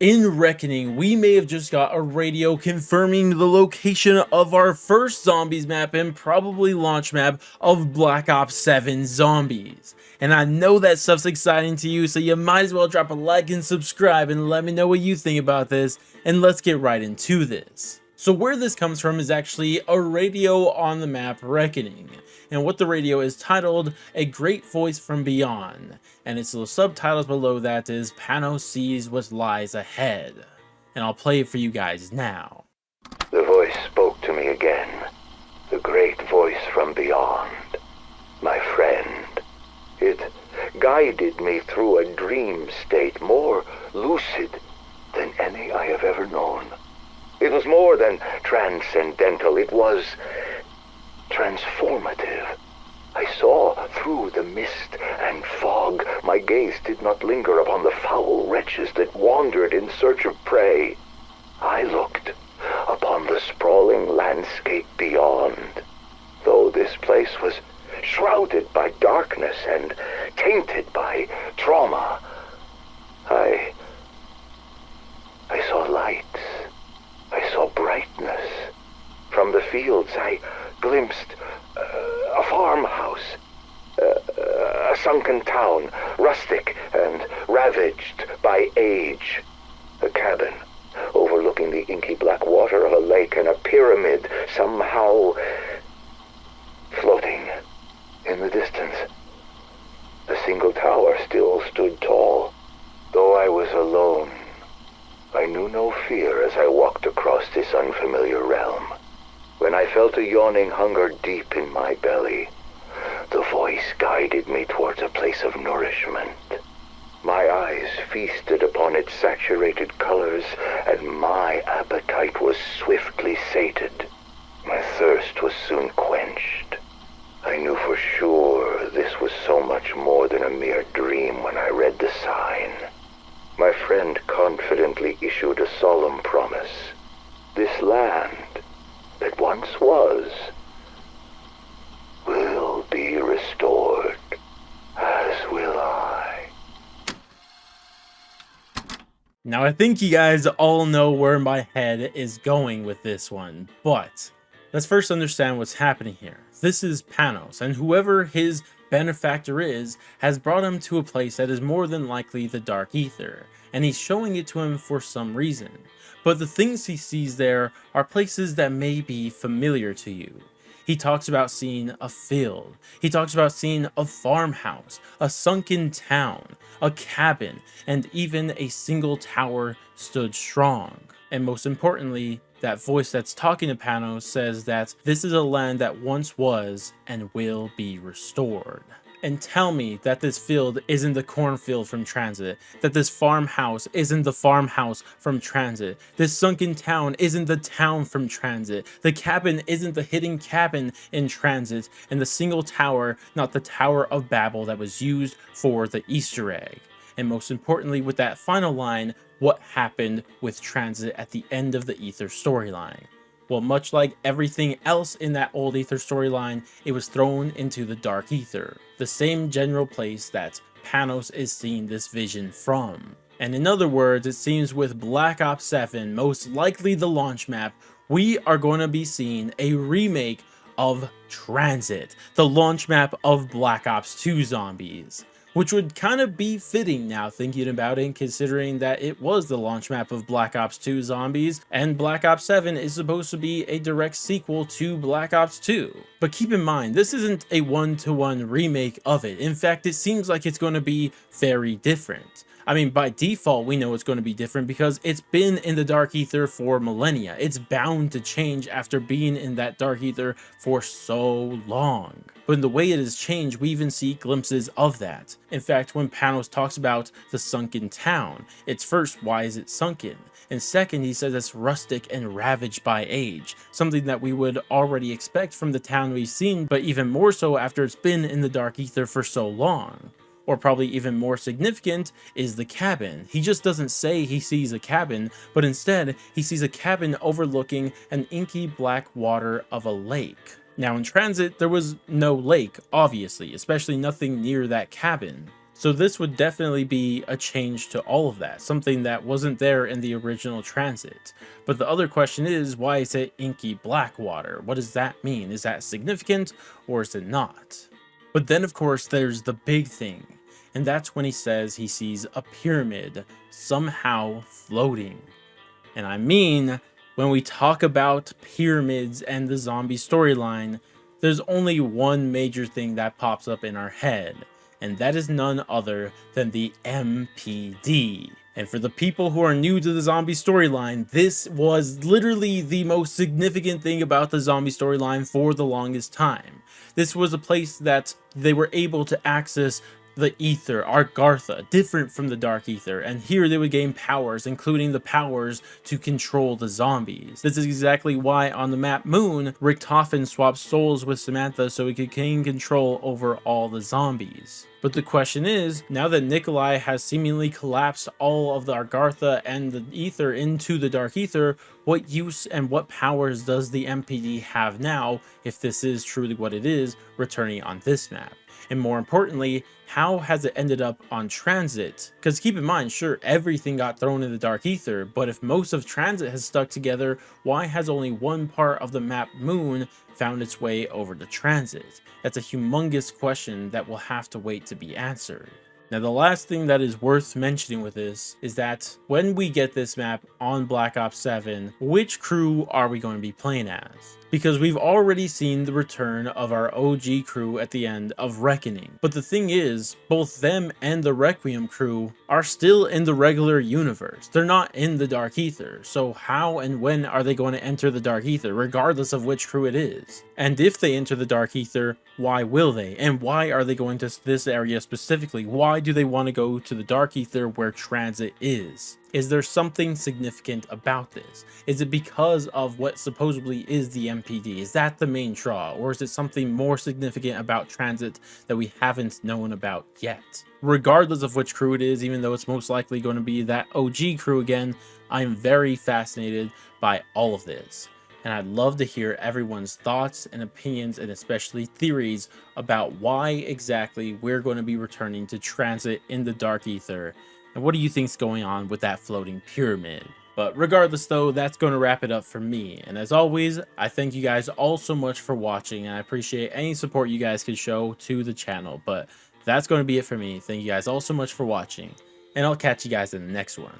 In Reckoning, we may have just got a radio confirming the location of our first zombies map and probably launch map of Black Ops 7 Zombies. And I know that stuff's exciting to you, so you might as well drop a like and subscribe and let me know what you think about this, and let's get right into this. So where this comes from is actually a radio on the map Reckoning, and what the radio is titled A Great Voice from Beyond, and its little subtitles below that is Panos Sees What Lies Ahead, and I'll play it for you guys now. The voice spoke to me again, the great voice from beyond, my friend. It guided me through a dream state more lucid than any I have ever known. It was more than transcendental, it was transformative. I saw through the mist and fog. My gaze did not linger upon the foul wretches that wandered in search of prey. I looked upon the sprawling landscape beyond. Though this place was shrouded by darkness and tainted by trauma, I saw lights. I saw brightness. From the fields I glimpsed a farmhouse, a sunken town, rustic and ravaged by age, a cabin overlooking the inky black water of a lake, and a pyramid somehow floating in the distance. A single tower still stood tall. Though I was alone, I knew no fear as I walked across this unfamiliar realm. When I felt a yawning hunger deep in my belly, the voice guided me towards a place of nourishment. My eyes feasted upon its saturated colors, and my appetite was swiftly sated. My thirst was soon quenched. I knew for sure this was so much more than a mere dream when I read the sign. My friend confidently issued a solemn promise. This land that once was will be restored, as will I. Now I think you guys all know where my head is going with this one, but let's first understand what's happening here. This is Panos, and whoever his benefactor is has brought him to a place that is more than likely the Dark Ether, and he's showing it to him for some reason. But the things he sees there are places that may be familiar to you. He talks about seeing a field, he talks about seeing a farmhouse, a sunken town, a cabin, and even a single tower stood strong. And most importantly, that voice that's talking to Panos says that this is a land that once was and will be restored. And tell me that this field isn't the cornfield from Tranzit, that this farmhouse isn't the farmhouse from Tranzit, this sunken town isn't the town from Tranzit, the cabin isn't the hidden cabin in Tranzit, and the single tower not the Tower of Babel that was used for the Easter egg. And most importantly, with that final line, what happened with Tranzit at the end of the Ether storyline? Well, much like everything else in that old Ether storyline, it was thrown into the Dark Ether, the same general place that Panos is seeing this vision from. And in other words, it seems with Black Ops 7, most likely the launch map, we are going to be seeing a remake of Tranzit, the launch map of Black Ops 2 Zombies. Which would kind of be fitting now thinking about it, considering that it was the launch map of Black Ops 2 Zombies, and Black Ops 7 is supposed to be a direct sequel to Black Ops 2. But keep in mind, this isn't a one-to-one remake of it. In fact, it seems like it's going to be very different. I mean, by default, we know it's going to be different because it's been in the Dark Ether for millennia. It's bound to change after being in that Dark Ether for so long. But in the way it has changed, we even see glimpses of that. In fact, when Panos talks about the sunken town, it's first, why is it sunken? And second, he says it's rustic and ravaged by age, something that we would already expect from the town we've seen, but even more so after it's been in the Dark Ether for so long. Or probably even more significant is the cabin. He just doesn't say he sees a cabin, but instead he sees a cabin overlooking an inky black water of a lake. Now in Tranzit, there was no lake, obviously, especially nothing near that cabin. So this would definitely be a change to all of that, something that wasn't there in the original Transit. But the other question is, why is it inky black water? What does that mean? Is that significant or is it not? But then of course there's the big thing, and that's when he says he sees a pyramid somehow floating. And I mean, when we talk about pyramids and the zombie storyline, there's only one major thing that pops up in our head, and that is none other than the MPD. And for the people who are new to the zombie storyline, this was literally the most significant thing about the zombie storyline for the longest time. This was a place that they were able to access the ether, Argartha, different from the dark ether, and here they would gain powers, including the powers to control the zombies. This is exactly why on the map Moon, Richtofen swapped souls with Samantha so he could gain control over all the zombies. But the question is, now that Nikolai has seemingly collapsed all of the Argartha and the ether into the dark ether, what use and what powers does the MPD have now, if this is truly what it is, returning on this map? And more importantly, how has it ended up on Transit? Because keep in mind, sure, everything got thrown in the dark ether, but if most of Transit has stuck together, why has only one part of the map Moon found its way over to Transit? That's a humongous question that will have to wait to be answered. Now, the last thing that is worth mentioning with this is that when we get this map on Black Ops 7, which crew are we going to be playing as? Because we've already seen the return of our OG crew at the end of Reckoning. But the thing is, both them and the Requiem crew are still in the regular universe. They're not in the Dark Ether. So how and when are they going to enter the Dark Ether, regardless of which crew it is? And if they enter the Dark Ether, why will they? And why are they going to this area specifically? Why do they want to go to the Dark Ether where Transit is? Is there something significant about this? Is it because of what supposedly is the MPD? Is that the main draw? Or is it something more significant about Transit that we haven't known about yet? Regardless of which crew it is, even though it's most likely going to be that OG crew again, I'm very fascinated by all of this. And I'd love to hear everyone's thoughts and opinions, and especially theories about why exactly we're going to be returning to Transit in the Dark Ether. And what do you think's going on with that floating pyramid? But regardless though, that's going to wrap it up for me. And as always, I thank you guys all so much for watching, and I appreciate any support you guys can show to the channel. But that's going to be it for me. Thank you guys all so much for watching, and I'll catch you guys in the next one.